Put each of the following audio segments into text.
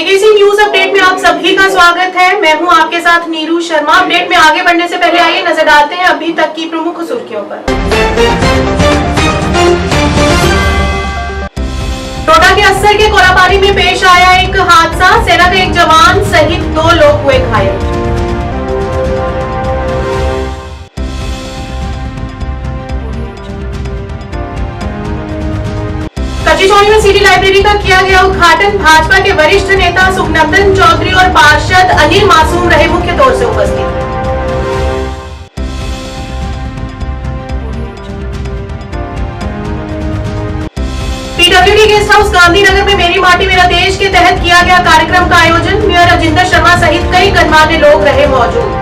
JKC news update में आप सभी का स्वागत है। मैं हूं आपके साथ नीरू शर्मा। अपडेट में आगे बढ़ने से पहले आइए नजर डालते हैं अभी तक की प्रमुख सुर्खियों पर। डोडा के अस्सर के कोरापारी में पेश आया एक हादसा। सेना के एक जवान सहित 2 लोग हुए घायल। कचिचौनी में सिटी लाइब्रेरी का किया गया उद्घाटन। भाजपा के वरिष्ठ नेता सुखनंदन चौधरी और पार्षद अनिल मासूम रहे मुख्य तौर से उपस्थित। पीडब्ल्यूडी गेस्ट हाउस गांधीनगर में मेरी माटी मेरा देश के तहत किया गया कार्यक्रम का आयोजन। मेयर राजिंदर शर्मा सहित कई गणमान्य लोग रहे मौजूद।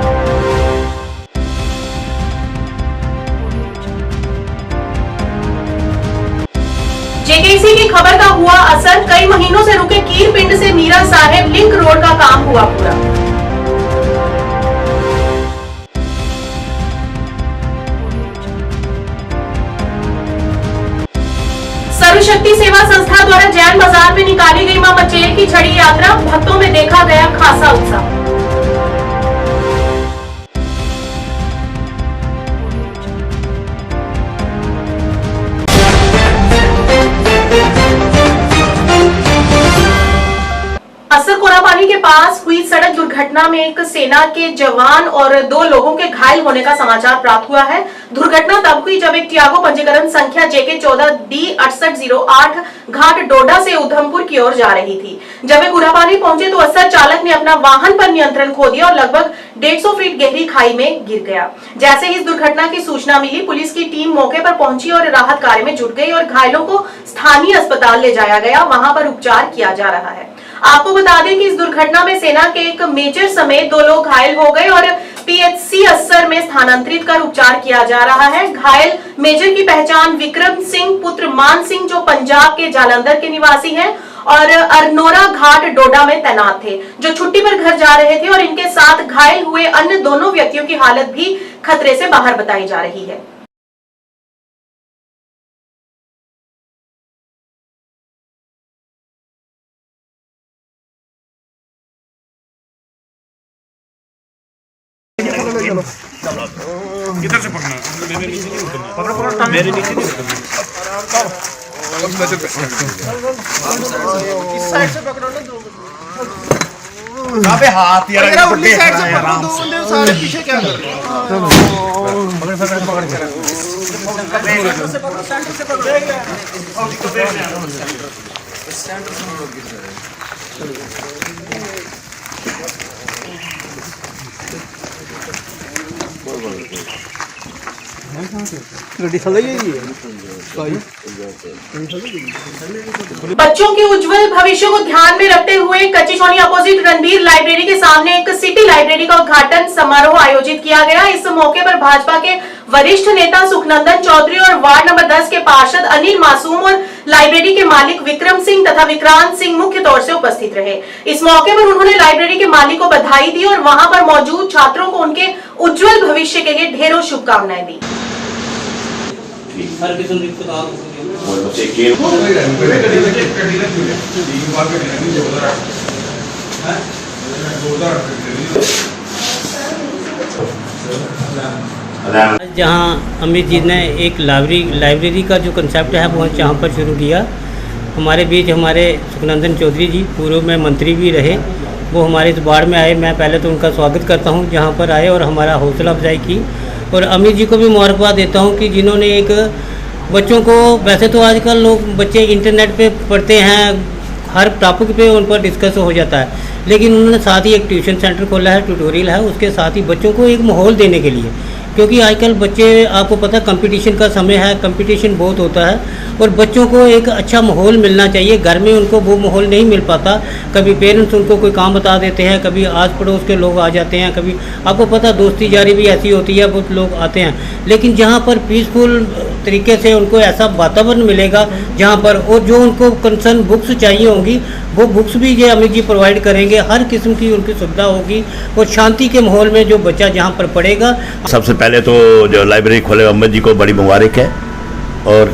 जेकेसी की खबर का हुआ असर। कई महीनों से रुके कीर पिंड से मीरा साहेब लिंक रोड का काम हुआ पूरा। सर्वशक्ति सेवा संस्था द्वारा जैन बाजार में निकाली गई मां मचेल की छड़ी यात्रा। भक्तों में देखा गया खासा उत्साह। अस्सर कोरापानी के पास हुई सड़क दुर्घटना में एक सेना के जवान और 2 लोगों के घायल होने का समाचार प्राप्त हुआ है। दुर्घटना तब हुई जब एक टियागो पंजीकरण संख्या JK14D 6808 घाट डोडा से उधमपुर की ओर जा रही थी। जब वे कोरापानी पहुंचे तो अस्सर चालक ने अपना वाहन पर नियंत्रण खो दिया और लगभग 150 फीट गहरी खाई में गिर गया। जैसे ही इस दुर्घटना की सूचना मिली, पुलिस की टीम मौके पर पहुंची और राहत कार्य में जुट गई और घायलों को स्थानीय अस्पताल ले जाया गया। वहां पर उपचार किया जा रहा है। आपको बता दें कि इस दुर्घटना में सेना के एक मेजर समेत 2 लोग घायल हो गए और PHC अस्सर में स्थानांतरित कर उपचार किया जा रहा है। घायल मेजर की पहचान विक्रम सिंह पुत्र मान सिंह जो पंजाब के जालंधर के निवासी हैं और अरनोरा घाट डोडा में तैनात थे, जो छुट्टी पर घर जा रहे थे और इनके साथ घायल हुए अन्य दोनों व्यक्तियों की हालत भी खतरे से बाहर बताई जा रही है। किधर से पकड़ना? मेरे नीचे नहीं उतरना। पकड़ो मेरे नीचे नहीं उतरना। इस साइड से पकड़ो ना 2 कहाँ पे हाथ यार? अगर उल्ली साइड से पकड़ो 2 बंदे सारे पीछे क्या कर रहे हो? पकड़ सेंटर से पकड़ो बच्चों के उज्जवल भविष्य को ध्यान में रखते हुए कचिचौनी अपोजिट रणबीर लाइब्रेरी के सामने एक सिटी लाइब्रेरी का उद्घाटन समारोह आयोजित किया गया। इस मौके पर भाजपा के वरिष्ठ नेता सुखनंदन चौधरी और वार्ड नंबर 10 के पार्षद अनिल मासूम और लाइब्रेरी के मालिक विक्रम सिंह तथा विक्रांत सिंह मुख्य तौर से उपस्थित रहे। इस मौके पर उन्होंने लाइब्रेरी के मालिक को बधाई दी और वहां पर मौजूद छात्रों को उनके उज्जवल भविष्य के लिए ढेरों शुभकामनाएं दी। हर किस्म की किताब जहाँ अमित जी ने एक लाइब्रेरी का जो कंसेप्ट है वो यहाँ पर शुरू किया। हमारे बीच हमारे सुखनंदन चौधरी जी पूर्व में मंत्री भी रहे, वो हमारे इस वार्ड में आए। मैं पहले तो उनका स्वागत करता हूँ जहाँ पर आए और हमारा हौसला अफजाई की। और अमित जी को भी मुबारकबाद देता हूँ कि जिन्होंने एक बच्चों को, वैसे तो आजकल लोग बच्चे इंटरनेट पे पढ़ते हैं, हर टॉपिक पे उन पर डिस्कस हो जाता है, लेकिन उन्होंने साथ ही एक ट्यूशन सेंटर खोला है, ट्यूटोरियल है, उसके साथ ही बच्चों को एक माहौल देने के लिए, क्योंकि आजकल बच्चे, आपको पता है कंपटीशन का समय है, कंपटीशन बहुत होता है और बच्चों को एक अच्छा माहौल मिलना चाहिए। घर में उनको वो माहौल नहीं मिल पाता। कभी पेरेंट्स उनको कोई काम बता देते हैं, कभी आस पड़ोस के लोग आ जाते हैं, कभी आपको पता दोस्ती जारी भी ऐसी होती है, बहुत लोग आते हैं। लेकिन जहाँ पर पीसफुल तरीके से उनको ऐसा वातावरण मिलेगा जहाँ पर, और जो उनको कंसर्न बुक्स चाहिए होंगी वो बुक्स भी ये अमित जी प्रोवाइड करेंगे। हर किस्म की उनकी सुविधा होगी और शांति के माहौल में जो बच्चा जहाँ पर पढ़ेगा। सबसे पहले तो जो लाइब्रेरी खोले अमित जी को बड़ी मुबारक है और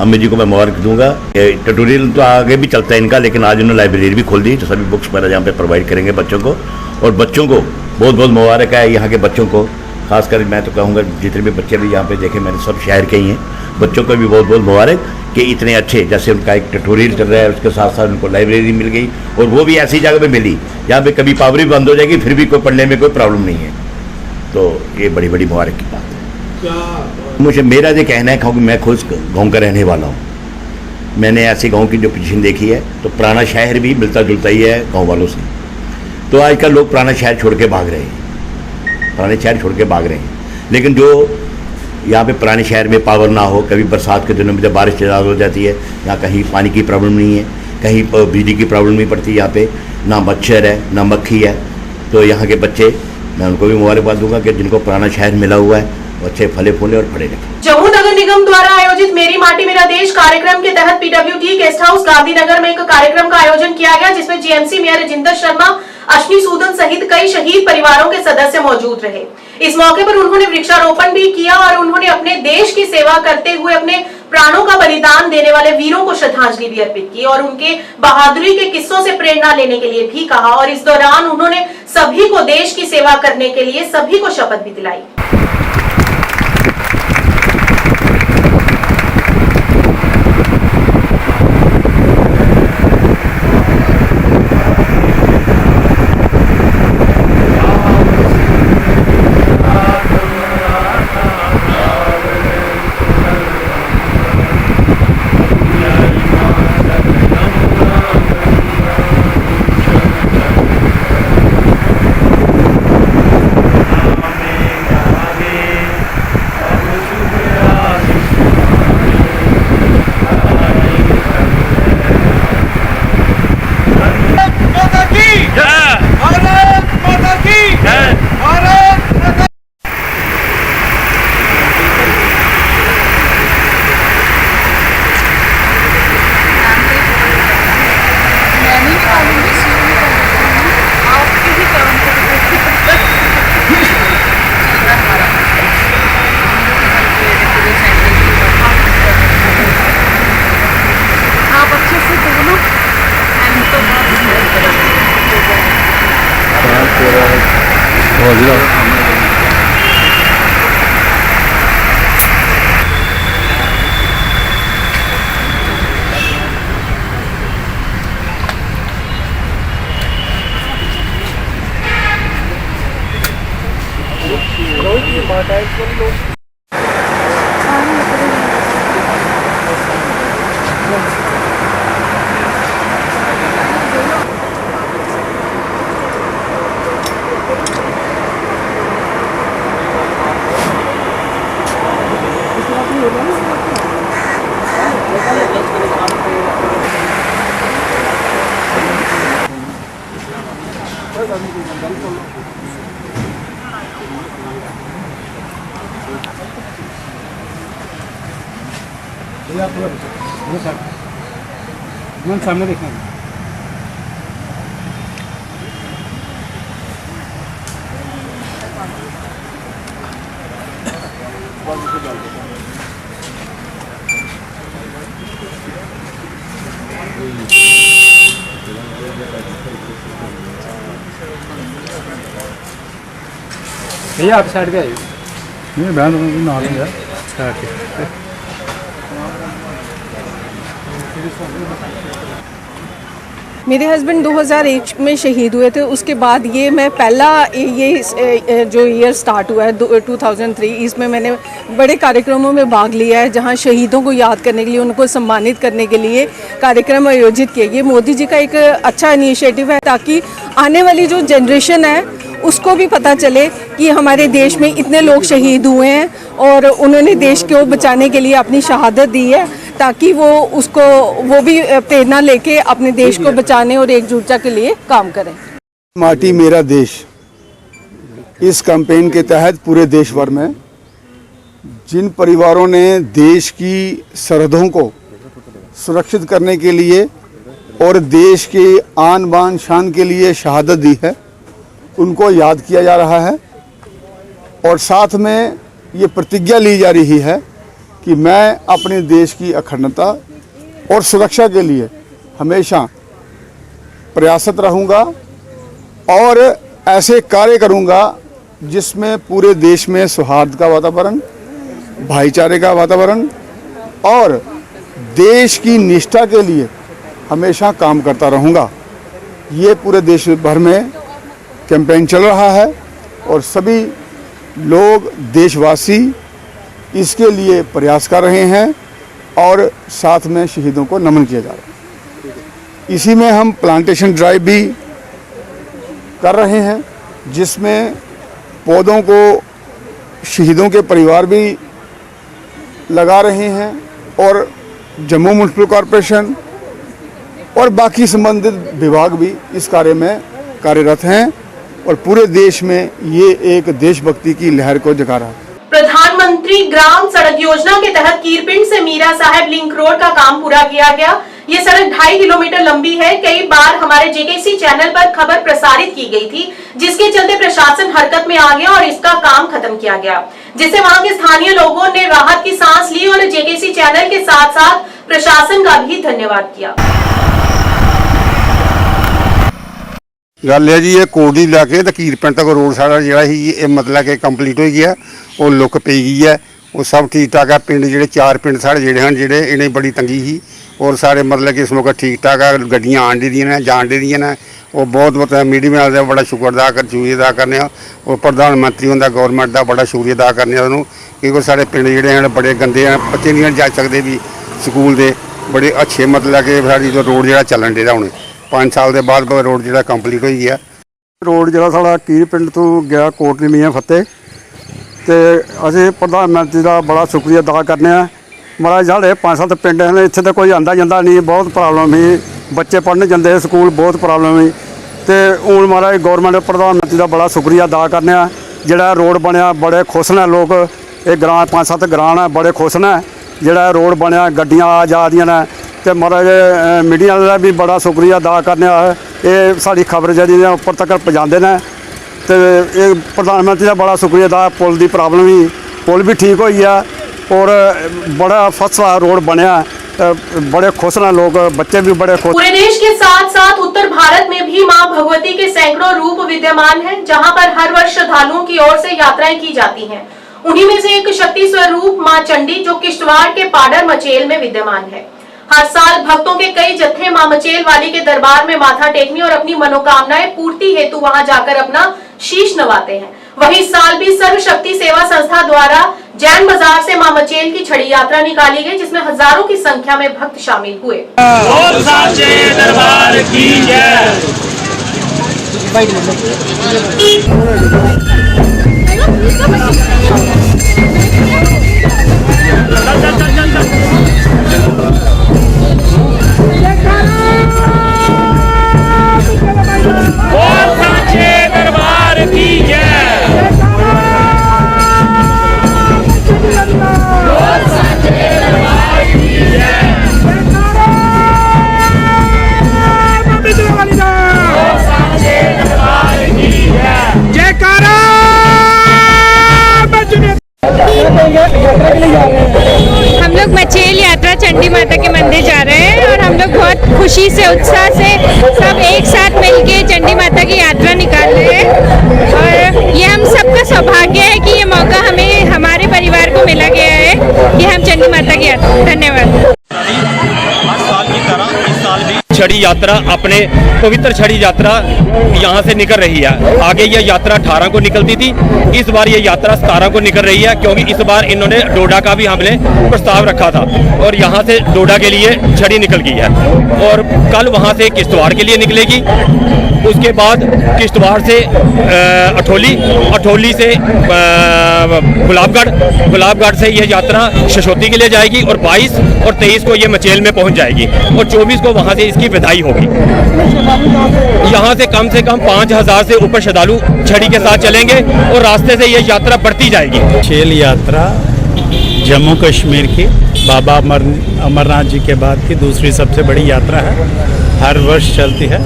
अम्मी जी को मैं मुबारक दूंगा। ट्यूटोरियल तो आगे भी चलता है इनका, लेकिन आज उन्होंने लाइब्रेरी भी खोल दी तो सभी बुक्स वगैरह यहाँ पे प्रोवाइड करेंगे बच्चों को। और बच्चों को बहुत बहुत मुबारक है, यहाँ के बच्चों को खासकर मैं तो कहूँगा जितने भी बच्चे भी यहाँ पे देखे मैंने सब शहर के ही हैं, बच्चों को भी बहुत बहुत मुबारक कि इतने अच्छे, जैसे उनका एक ट्यूटोरियल चल रहा है उसके साथ साथ उनको लाइब्रेरी मिल गई, और वो भी ऐसी जगह पे मिली जहाँ पे कभी पावर भी बंद हो जाएगी फिर भी कोई पढ़ने में कोई प्रॉब्लम नहीं है। तो ये बड़ी बड़ी मुबारक की बात है। मुझे मेरा ये कहना है क्योंकि मैं खुद गाँव का रहने वाला हूँ, मैंने ऐसे गाँव की जो पोजीशन देखी है तो पुराना शहर भी मिलता जुलता ही है गाँव वालों से। तो आजकल लोग पुराना शहर छोड़ के भाग रहे हैं, पुराने शहर छोड़ के भाग रहे हैं, लेकिन जो यहाँ पे पुराने शहर में पावर ना हो, कभी बरसात के दिनों में जब बारिश ज़्यादा हो जाती है, यहाँ कहीं पानी की प्रॉब्लम नहीं है, कहीं बिजली की प्रॉब्लम नहीं पड़ती, यहाँ पे ना मच्छर है ना मक्खी है। तो यहाँ के बच्चे मैं उनको भी मुबारकबाद दूंगा कि जिनको पुराना शहर मिला हुआ है वो अच्छे फले फूले और पढ़े लिखे। जम्मू नगर निगम द्वारा आयोजित मेरी माटी मेरा देश कार्यक्रम के तहत पीडब्ल्यूडी गेस्ट हाउस गांधीनगर में एक कार्यक्रम का आयोजन किया गया, जिसमें जीएमसी मेयर रजिंदर शर्मा, अश्विनी सूदन सहित कई शहीद परिवारों के सदस्य मौजूद रहे। इस मौके पर उन्होंने वृक्षारोपण भी किया और उन्होंने अपने देश की सेवा करते हुए अपने प्राणों का बलिदान देने वाले वीरों को श्रद्धांजलि भी अर्पित की और उनके बहादुरी के किस्सों से प्रेरणा लेने के लिए भी कहा। और इस दौरान उन्होंने सभी को देश की सेवा करने के लिए सभी को शपथ भी दिलाई। सामने देखना भैया आप साइड के आइए, नहीं बहन ना लेंगे साइड के। मेरे हस्बैंड 2001 में शहीद हुए थे। उसके बाद ये मैं पहला ये जो ईयर स्टार्ट हुआ है 2003, इसमें मैंने बड़े कार्यक्रमों में भाग लिया है, जहां शहीदों को याद करने के लिए, उनको सम्मानित करने के लिए कार्यक्रम आयोजित किए गए। मोदी जी का एक अच्छा इनिशिएटिव है ताकि आने वाली जो जनरेशन है उसको भी पता चले कि हमारे देश में इतने लोग शहीद हुए हैं और उन्होंने देश को बचाने के लिए अपनी शहादत दी है, ताकि वो भी प्रेरणा लेके अपने देश को बचाने और एकजुटता के लिए काम करें। माटी मेरा देश, इस कैंपेन के तहत पूरे देश भर में जिन परिवारों ने देश की सरहदों को सुरक्षित करने के लिए और देश के आन बान शान के लिए शहादत दी है, उनको याद किया जा रहा है। और साथ में ये प्रतिज्ञा ली जा रही है कि मैं अपने देश की अखंडता और सुरक्षा के लिए हमेशा प्रयासरत रहूँगा और ऐसे कार्य करूँगा जिसमें पूरे देश में सौहार्द का वातावरण, भाईचारे का वातावरण और देश की निष्ठा के लिए हमेशा काम करता रहूँगा। ये पूरे देश भर में कैंपेन चल रहा है और सभी लोग, देशवासी इसके लिए प्रयास कर रहे हैं और साथ में शहीदों को नमन किया जा रहा है। इसी में हम प्लांटेशन ड्राइव भी कर रहे हैं, जिसमें पौधों को शहीदों के परिवार भी लगा रहे हैं और जम्मू म्युनिसिपल कॉरपोरेशन और बाकी संबंधित विभाग भी इस कार्य में कार्यरत हैं और पूरे देश में ये एक देशभक्ति की लहर को जगा रहा है। प्रधानमंत्री ग्राम सड़क योजना के तहत कीरपिंड से मीरा साहब लिंक रोड का काम पूरा किया गया। ये सड़क 2.5 किलोमीटर लंबी है। कई बार हमारे जेकेसी चैनल पर खबर प्रसारित की गई थी, जिसके चलते प्रशासन हरकत में आ गया और इसका काम खत्म किया गया, जिससे वहां के स्थानीय लोगों ने राहत की सांस ली और जेकेसी चैनल के साथ साथ प्रशासन का भी धन्यवाद किया। गल है जी, ये कोडी लैके तो कीरपिंड तक रोड सारा जो है मतलब कि कंप्लीट हो गया और लुक पी गई है। वो सब ठीक ठाक है। पिंड जो 4 पिंड साढ़े जोड़े हैं जोड़े इन्हें बड़ी तंगी ही और सारे मतलब कि इस मौके ठीक ठाक है। गड्डियाँ आन दी ने जान दी ने और बहुत मीडिया वाले बड़ा शुक्रिया अदा करने और प्रधानमंत्री उनका गौरमेंट का बड़ा शुक्रिया अदा करने उन्होंने, क्योंकि सारे पिंड जोड़े हैं बड़े गंदे हैं, बच्चे नहीं जा सकते भी स्कूल के बड़े अच्छे मतलब कि साड़ी जो रोड जो चलन डे हूँ 5 साल के बाद रोड जो कंप्लीट हो गया। रोड जो साढ़ा कीरपिंड तो गया कोटली मियाँ फतेह तो असीं प्रधानमंत्री का बड़ा शुक्रिया अदा करने। महाराज साढ़े 5-7 पिंड हैं, इत्थे तो कोई आंदा जांदा नहीं, बहुत प्रॉब्लम ही, बच्चे पढ़ने जाते स्कूल, बहुत प्रॉब्लम ही। तो हूँ महाराज गौरमेंट प्रधानमंत्री का बड़ा शुक्रिया अदा करने। जोड़ा रोड बनया बड़े खुश ने लोग, ये ग्रां 5-7 ग्रां है बड़े खुश ने जोड़ा रोड बनया, गड्डियाँ आ जा रही ने। तो महाराज मीडिया का भी बड़ा शुक्रिया अदा करने। ये साड़ी खबर जी उपर तक पहुँचाते हैं तो ये प्रधानमंत्री का बड़ा शुक्रिया अदा। पुल की प्रॉब्लम ही, पुल भी ठीक हो गया और बड़ा फर्स्ट क्लास रोड बनया, बड़े खुश हैं लोग, बच्चे भी बड़े खुश। पूरे देश के साथ साथ उत्तर भारत में भी मां भगवती के सैकड़ों रूप विद्यमान हैं, जहां पर हर वर्ष श्रद्धालुओं की ओर से यात्राएं की जाती हैं। उन्हीं में से एक शक्ति स्वरूप मां चंडी जो किश्तवाड़ के पाडर मचेल में विद्यमान है। हर साल भक्तों के कई जत्थे मां मचेल वाली के दरबार में माथा टेकने और अपनी मनोकामनाएं पूर्ति हेतु वहां जाकर अपना शीश नवाते हैं। वहीं इस साल भी सर्व शक्ति सेवा संस्था द्वारा जैन बाजार से मां मचेल की छड़ी यात्रा निकाली गई, जिसमें हजारों की संख्या में भक्त शामिल हुए। दरबार की जय। हम लोग मचेल यात्रा चंडी माता के मंदिर जा रहे हैं और हम लोग बहुत खुशी से उत्साह से सब एक साथ मिलके चंडी माता की यात्रा निकाल रहे हैं और ये हम सबका सौभाग्य है कि ये मौका हमें हमारे परिवार को मिला गया है कि हम चंडी माता की यात्रा। धन्यवाद। छड़ी यात्रा अपने पवित्र छड़ी यात्रा यहाँ से निकल रही है। आगे यह यात्रा 18 को निकलती थी, इस बार ये यात्रा 17 को निकल रही है, क्योंकि इस बार इन्होंने डोडा का भी हमने प्रस्ताव रखा था और यहाँ से डोडा के लिए छड़ी निकल गई है और कल वहाँ से किश्तवाड़ के लिए निकलेगी। उसके बाद किश्तवाड़ से अठौली से गुलाबगढ़ से यह यात्रा शशोती के लिए जाएगी और 22 और 23 को ये मचेल में पहुँच जाएगी और 24 को वहाँ से इसकी विदाई होगी। यहाँ से कम 5000 से ऊपर श्रद्धालु छड़ी के साथ चलेंगे और रास्ते से यह यात्रा बढ़ती जाएगी। मचेल यात्रा जम्मू कश्मीर की बाबा अमरनाथ जी के बाद की दूसरी सबसे बड़ी यात्रा है। हर वर्ष चलती है।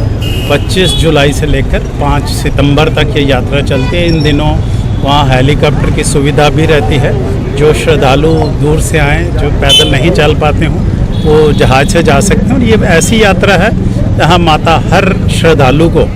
25 जुलाई से लेकर 5 सितंबर तक ये यात्रा चलती है। इन दिनों वहाँ हेलीकॉप्टर की सुविधा भी रहती है जो श्रद्धालु दूर से आए, जो पैदल नहीं चल पाते हों, वो जहाज से जा सकते हैं। और ये ऐसी यात्रा है जहाँ माता हर श्रद्धालु को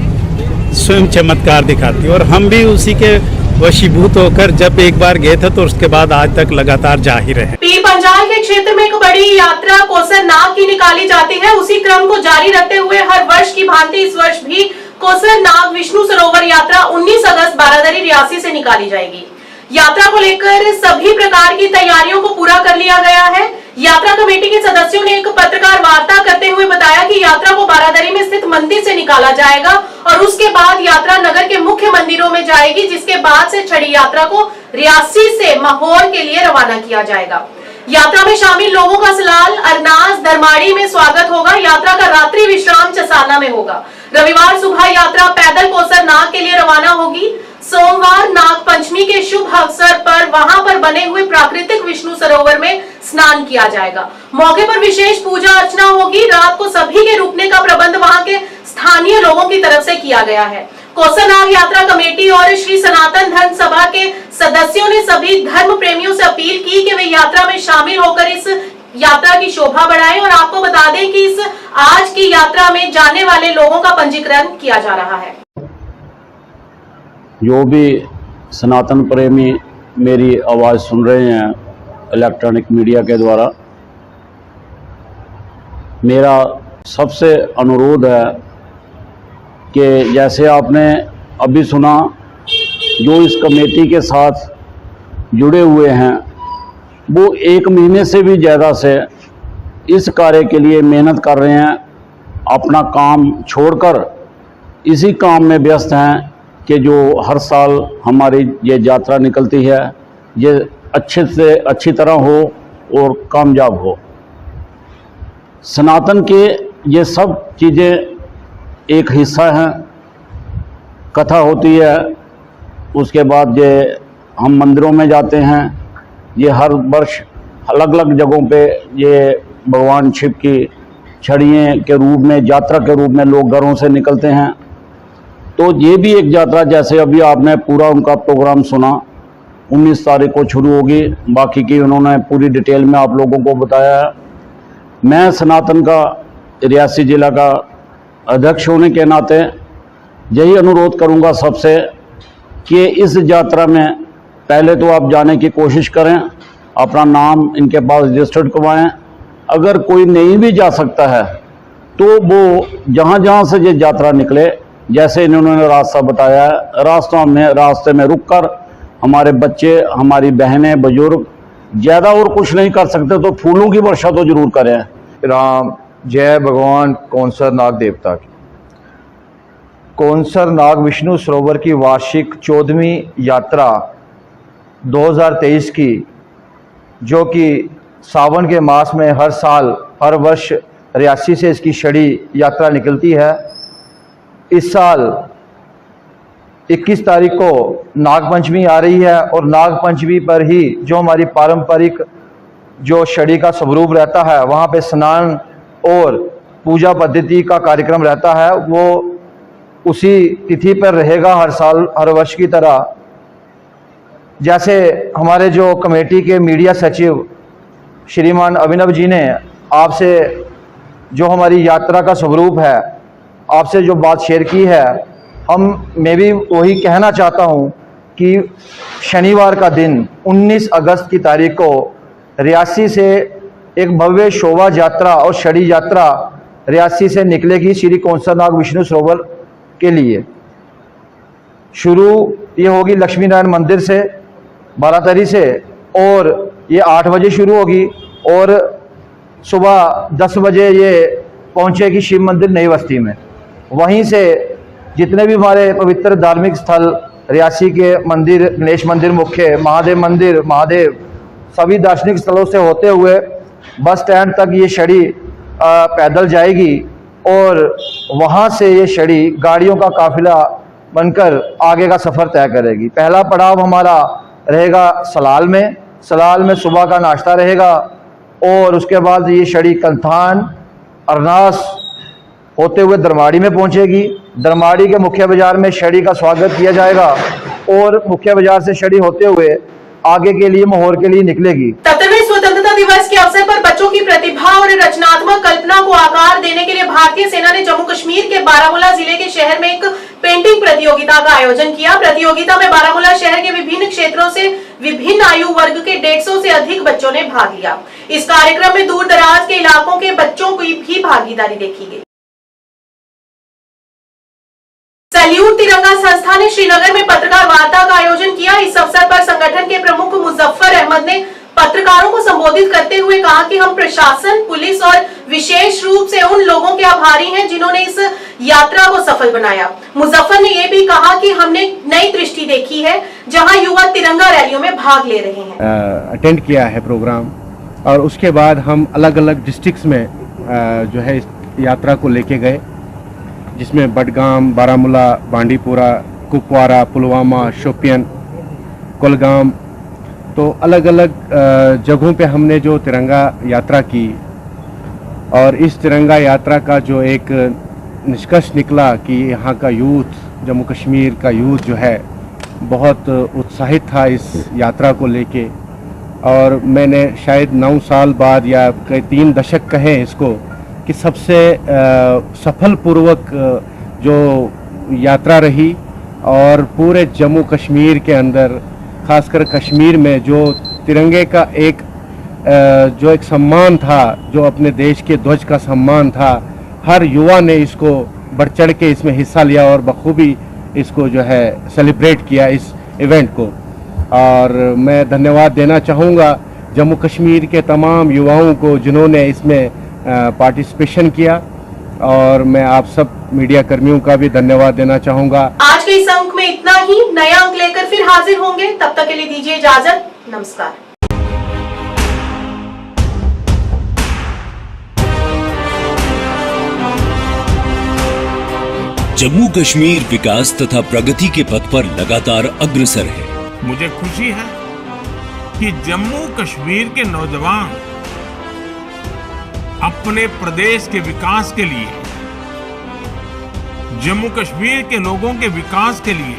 स्वयं चमत्कार दिखाती है, और हम भी उसी के वशीभूत होकर जब एक बार गए थे तो उसके बाद आज तक लगातार जा ही रहे। पीर पंजाल के क्षेत्र में एक बड़ी यात्रा कोसर नाग की निकाली जाती है। उसी क्रम को जारी रखते हुए हर वर्ष की भांति इस वर्ष भी कोसर नाग विष्णु सरोवर यात्रा 19 अगस्त बारादरी रियासी से निकाली जाएगी। यात्रा को लेकर सभी प्रकार की तैयारियों को पूरा कर लिया गया है। यात्रा कमेटी के सदस्यों ने एक पत्रकार वार्ता करते हुए बताया कि यात्रा को बारादरी में स्थित मंदिर से निकाला जाएगा और उसके बाद यात्रा नगर के मुख्य मंदिरों में जाएगी, जिसके बाद से छड़ी यात्रा को रियासी से माहौर के लिए रवाना किया जाएगा। यात्रा में शामिल लोगों का सलाल अरनास धर्माड़ी में स्वागत होगा। यात्रा का रात्रि विश्राम चसाना में होगा। रविवार सुबह यात्रा पैदल कोसर नाग के लिए रवाना होगी। सोमवार नाग पंचमी के शुभ अवसर पर वहां पर बने हुए प्राकृतिक विष्णु सरोवर में स्नान किया जाएगा। मौके पर विशेष पूजा अर्चना होगी। रात को सभी के रुकने का प्रबंध वहां के स्थानीय लोगों की तरफ से किया गया है। कोसर नाग यात्रा कमेटी और श्री सनातन धर्म सभा के सदस्यों ने सभी धर्म प्रेमियों से अपील की कि वे यात्रा में शामिल होकर इस यात्रा की शोभा बढ़ाएं। और आपको बता दें कि इस आज की यात्रा में जाने वाले लोगों का पंजीकरण किया जा रहा है। जो भी सनातन प्रेमी मेरी आवाज़ सुन रहे हैं इलेक्ट्रॉनिक मीडिया के द्वारा, मेरा सबसे अनुरोध है कि जैसे आपने अभी सुना, जो इस कमेटी के साथ जुड़े हुए हैं वो 1 महीने से भी ज़्यादा से इस कार्य के लिए मेहनत कर रहे हैं। अपना काम छोड़कर इसी काम में व्यस्त हैं कि जो हर साल हमारी ये यात्रा निकलती है ये अच्छे से अच्छी तरह हो और कामयाब हो। सनातन के ये सब चीज़ें एक हिस्सा हैं। कथा होती है, उसके बाद ये हम मंदिरों में जाते हैं। ये हर वर्ष अलग अलग जगहों पे ये भगवान शिव की छड़ियों के रूप में, यात्रा के रूप में लोग घरों से निकलते हैं। तो ये भी एक यात्रा, जैसे अभी आपने पूरा उनका प्रोग्राम सुना, 19 तारीख को शुरू होगी। बाकी की उन्होंने पूरी डिटेल में आप लोगों को बताया है। मैं सनातन का रियासी जिला का अध्यक्ष होने के नाते यही अनुरोध करूंगा सबसे कि इस यात्रा में पहले तो आप जाने की कोशिश करें, अपना नाम इनके पास रजिस्टर्ड करवाएं। अगर कोई नहीं भी जा सकता है तो वो जहाँ जहाँ से ये यात्रा निकले, जैसे इन्होंने रास्ता बताया है, रास्ते में रुककर हमारे बच्चे, हमारी बहनें, बुजुर्ग ज़्यादा और कुछ नहीं कर सकते तो फूलों की वर्षा तो जरूर करें। राम जय भगवान कौंसर नाग देवता की। कौंसर नाग विष्णु सरोवर की वार्षिक 14वीं यात्रा 2023 की, जो कि सावन के मास में हर साल हर वर्ष रियासी से इसकी छड़ी यात्रा निकलती है। इस साल 21 तारीख को नागपंचमी आ रही है और नागपंचमी पर ही जो हमारी पारंपरिक जो छड़ी का स्वरूप रहता है, वहाँ पे स्नान और पूजा पद्धति का कार्यक्रम रहता है, वो उसी तिथि पर रहेगा हर साल हर वर्ष की तरह। जैसे हमारे जो कमेटी के मीडिया सचिव श्रीमान अभिनव जी ने आपसे जो हमारी यात्रा का स्वरूप है, आपसे जो बात शेयर की है, मैं भी वही कहना चाहता हूं कि शनिवार का दिन 19 अगस्त की तारीख को रियासी से एक भव्य शोभा यात्रा और छड़ी यात्रा रियासी से निकलेगी श्री कौंसर नाग विष्णु सरोवर के लिए। शुरू ये होगी लक्ष्मी नारायण मंदिर से, बारातरी से, और ये 8 बजे शुरू होगी और सुबह 10 बजे ये पहुंचेगी शिव मंदिर नई बस्ती में। वहीं से जितने भी हमारे पवित्र धार्मिक स्थल रियासी के मंदिर, गणेश मंदिर मुख्य, महादेव मंदिर, महादेव, सभी दार्शनिक स्थलों से होते हुए बस स्टैंड तक ये छड़ी पैदल जाएगी और वहाँ से ये छड़ी गाड़ियों का काफिला बनकर आगे का सफ़र तय करेगी। पहला पड़ाव हमारा रहेगा सलाल में सुबह का नाश्ता रहेगा और उसके बाद ये छड़ी कलथान अरनास होते हुए दरमाड़ी में पहुंचेगी। दरमाड़ी के मुख्य बाजार में छड़ी का स्वागत किया जाएगा और मुख्य बाजार से छड़ी होते हुए आगे के लिए मोहर के लिए निकलेगी। 77वें स्वतंत्रता दिवस के अवसर पर बच्चों की प्रतिभा और रचनात्मक कल्पना को आकार देने के लिए भारतीय सेना ने जम्मू कश्मीर के बारामूला जिले के शहर में एक पेंटिंग प्रतियोगिता का आयोजन किया। प्रतियोगिता में बारामूला शहर के विभिन्न क्षेत्रों से विभिन्न आयु वर्ग के 150 से अधिक बच्चों ने भाग लिया। इस कार्यक्रम में दूर दराज के इलाकों के बच्चों की भी भागीदारी देखी गई। सैल्यूट तिरंगा संस्था ने श्रीनगर में पत्रकार वार्ता का आयोजन किया। इस अवसर पर संगठन के प्रमुख मुजफ्फर अहमद ने पत्रकारों को संबोधित करते हुए कहा कि हम प्रशासन, पुलिस और विशेष रूप से उन लोगों के आभारी हैं जिन्होंने इस यात्रा को सफल बनाया। मुजफ्फर ने यह भी कहा कि हमने नई दृष्टि देखी है जहां युवा तिरंगा रैलियों में भाग ले रहे हैं। अटेंड किया है प्रोग्राम और उसके बाद हम अलग अलग डिस्ट्रिक्ट्स में जो है इस यात्रा को लेके गए, जिसमें बडगाम, बारामूला, बांडीपुरा, कुपवारा, पुलवामा, शोपियन, कुलगाम, तो अलग अलग जगहों पे हमने जो तिरंगा यात्रा की। और इस तिरंगा यात्रा का जो एक निष्कर्ष निकला कि यहाँ का यूथ, जम्मू कश्मीर का यूथ जो है बहुत उत्साहित था इस यात्रा को लेके। और मैंने शायद 9 साल बाद या कई 3 दशक कहें इसको कि सबसे सफलपूर्वक जो यात्रा रही। और पूरे जम्मू कश्मीर के अंदर, खासकर कश्मीर में, जो तिरंगे का जो एक सम्मान था, जो अपने देश के ध्वज का सम्मान था, हर युवा ने इसको बढ़ चढ़ के इसमें हिस्सा लिया और बखूबी इसको जो है सेलिब्रेट किया इस इवेंट को। और मैं धन्यवाद देना चाहूँगा जम्मू कश्मीर के तमाम युवाओं को जिन्होंने इसमें पार्टिसिपेशन किया। और मैं आप सब मीडिया कर्मियों का भी धन्यवाद देना चाहूँगा। आज के इस अंक में इतना ही। नया अंक लेकर फिर हाजिर होंगे, तब तक के लिए दीजिए इजाजत। नमस्कार। जम्मू कश्मीर विकास तथा प्रगति के पथ पर लगातार अग्रसर है। मुझे खुशी है कि जम्मू कश्मीर के नौजवान अपने प्रदेश के विकास के लिए, जम्मू कश्मीर के लोगों के विकास के लिए